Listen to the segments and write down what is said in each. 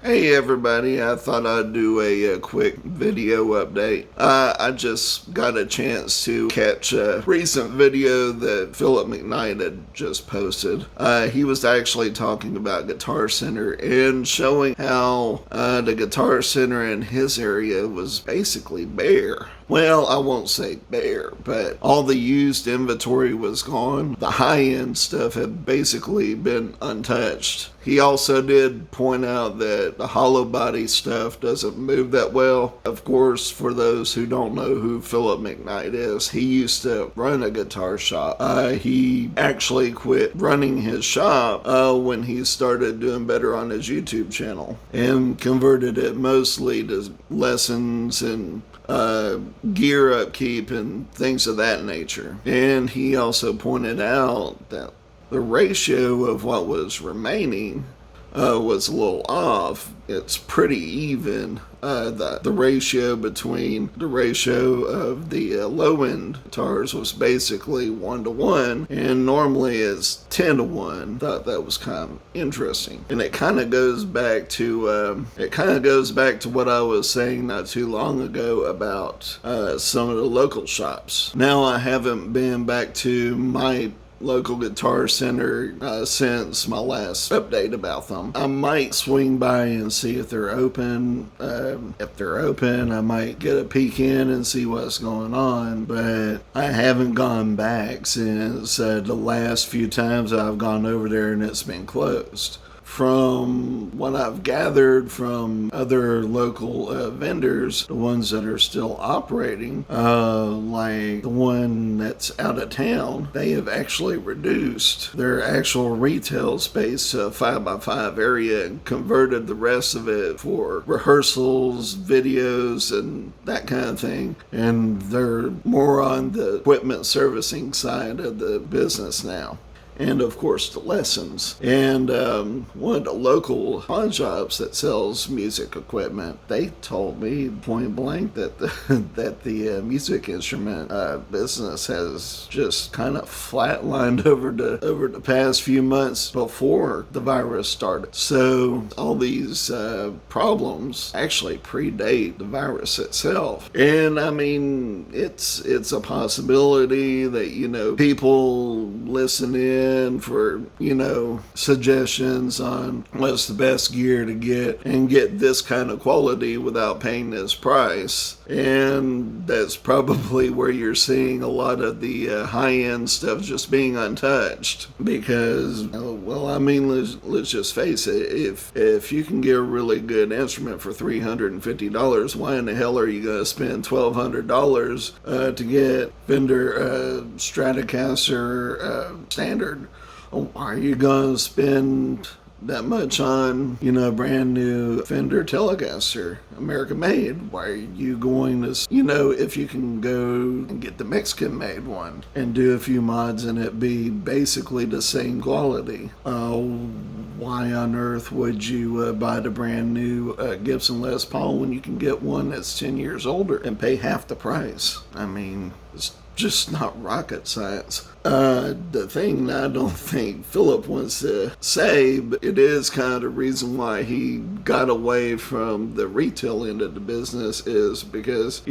Hey everybody, I thought I'd do a quick video update. I just got a chance to catch a recent video that Phillip McKnight had just posted. He was actually talking about Guitar Center and showing how the Guitar Center in his area was basically bare. Well, I won't say bare, but all the used inventory was gone. The high-end stuff had basically been untouched. He also did point out that the hollow body stuff doesn't move that well. Of course, for those who don't know who Phillip McKnight is, he used to run a guitar shop. He actually quit running his shop when he started doing better on his YouTube channel and converted it mostly to lessons and gear upkeep and things of that nature. And he also pointed out that the ratio of what was remaining was a little off. It's pretty even. The ratio between the ratio of the low-end guitars was basically 1-to-1, and normally it's 10-to-1. Thought that was kind of interesting, and it kind of goes back to what I was saying not too long ago about some of the local shops. Now I haven't been back to my local Guitar Center since my last update about them. I might swing by and see if they're open. If they're open, I might get a peek in and see what's going on, but I haven't gone back since the last few times I've gone over there and it's been closed. From what I've gathered from other local vendors, the ones that are still operating, like the one that's out of town, they have actually reduced their actual retail space to a 5x5 area and converted the rest of it for rehearsals, videos, and that kind of thing. And they're more on the equipment servicing side of the business now. And of course the lessons. And one of the local pawn shops that sells music equipment, they told me point blank that the music instrument business has just kind of flatlined over the past few months before the virus started. So all these problems actually predate the virus itself. And I mean, it's a possibility that, people listen in for, suggestions on what's the best gear to get and get this kind of quality without paying this price. And that's probably where you're seeing a lot of the high-end stuff just being untouched. Because, let's just face it, if you can get a really good instrument for $350, why in the hell are you going to spend $1,200 to get Fender Stratocaster Standard? Why are you going to spend that much on, a brand new Fender Telecaster, American made? Why are you going to, if you can go and get the Mexican made one and do a few mods and it be basically the same quality? Why on earth would you buy the brand new Gibson Les Paul when you can get one that's 10 years older and pay half the price? I mean, it's just not rocket science. The thing I don't think Phillip wants to say, but it is kind of the reason why he got away from the retail end of the business, is because,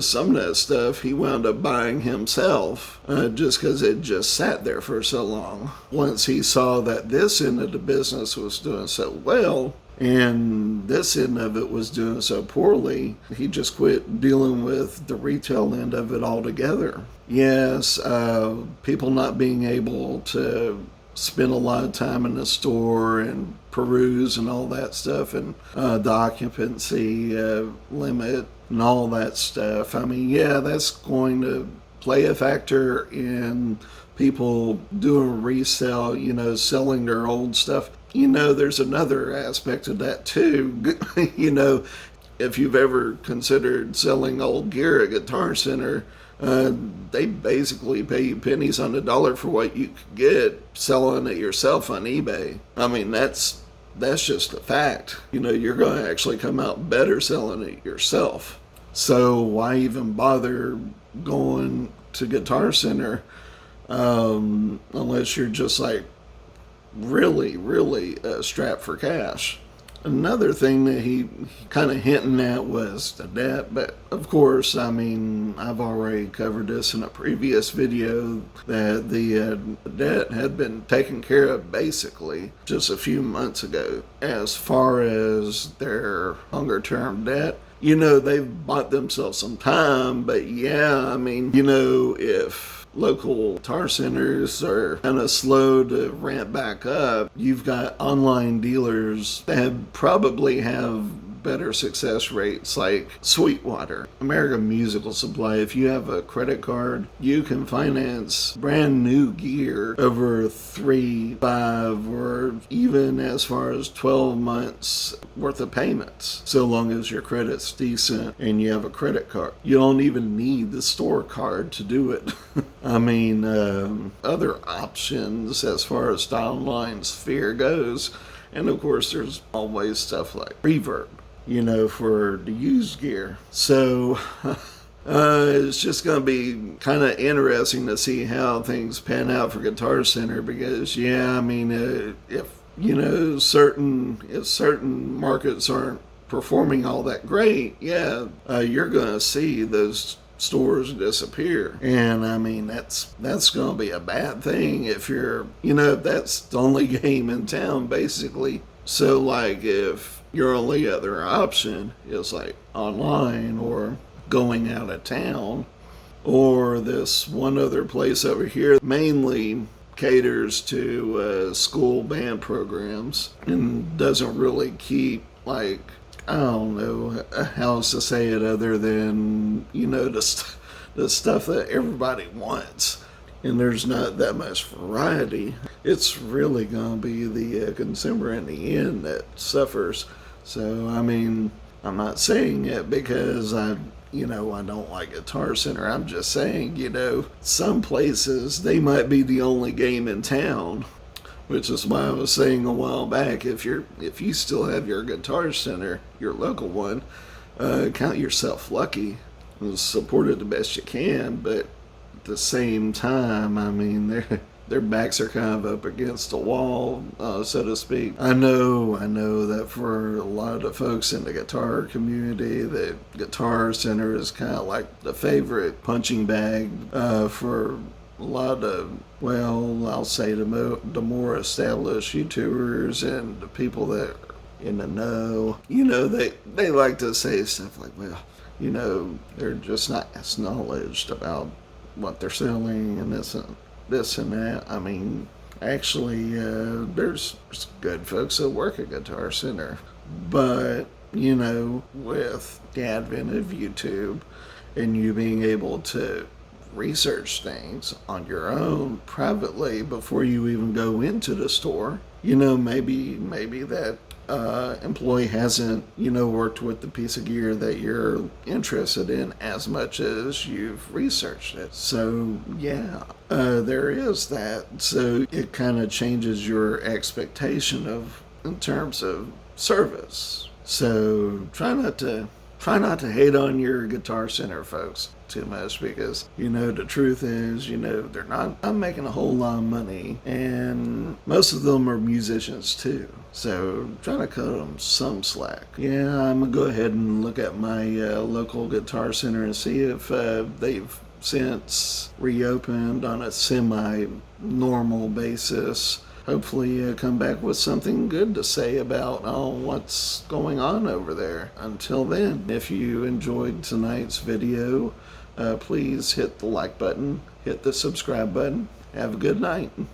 some of that stuff he wound up buying himself just because it just sat there for so long. Once he saw that this end of the business was doing so well, and this end of it was doing so poorly, he just quit dealing with the retail end of it altogether. Yes, people not being able to spend a lot of time in the store and peruse and all that stuff, and the occupancy limit and all that stuff. I mean, yeah, that's going to play a factor in people doing resale, selling their old stuff. There's another aspect of that too. If you've ever considered selling old gear at Guitar Center, they basically pay you pennies on the dollar for what you could get selling it yourself on eBay. I mean, that's just a fact. You're going to actually come out better selling it yourself. So why even bother going to Guitar Center unless you're just like really strapped for cash? Another thing that he kind of hinting at was the debt, but of course, I mean, I've already covered this in a previous video that the debt had been taken care of basically just a few months ago. As far as their longer term debt, they've bought themselves some time, but yeah, I mean, if local guitar centers are kind of slow to ramp back up, you've got online dealers that probably have better success rates, like Sweetwater, American Musical Supply. If you have a credit card, you can finance brand new gear over 3, 5, or even as far as 12 months worth of payments, so long as your credit's decent and you have a credit card. You don't even need the store card to do it. I mean, other options as far as the online sphere goes, and of course there's always stuff like Reverb, for the used gear. So it's just going to be kind of interesting to see how things pan out for Guitar Center, because I mean, if certain markets aren't performing all that great, you're going to see those stores disappear. And I mean, that's going to be a bad thing if if that's the only game in town, basically. So like, if your only other option is like online or going out of town, or this one other place over here mainly caters to school band programs and doesn't really keep, like, I don't know how else to say it other than, the stuff that everybody wants. And there's not that much variety. It's really going to be the consumer in the end that suffers. So, I mean, I'm not saying it because I don't like Guitar Center. I'm just saying, some places, they might be the only game in town. Which is why I was saying a while back, if you still have your Guitar Center, your local one, count yourself lucky and support it the best you can. But at the same time, I mean, their backs are kind of up against the wall, so to speak. I know that for a lot of the folks in the guitar community, the Guitar Center is kind of like the favorite punching bag for a lot of, I'll say the more established YouTubers and the people that are in the know. They like to say stuff like, they're just not as knowledgeable about what they're selling and this and that. I mean, actually, there's good folks that work at Guitar Center, but with the advent of YouTube and you being able to research things on your own privately before you even go into the store, maybe that employee hasn't worked with the piece of gear that you're interested in as much as you've researched it. So there is that. So it kind of changes your expectation in terms of service. So try not to hate on your Guitar Center folks too much, because the truth is, they're not making a whole lot of money, and most of them are musicians too, so try to cut them some slack. I'm gonna go ahead and look at my local Guitar Center and see if they've since reopened on a semi-normal basis. Hopefully come back with something good to say about what's going on over there. Until then, if you enjoyed tonight's video, please hit the like button, hit the subscribe button. Have a good night.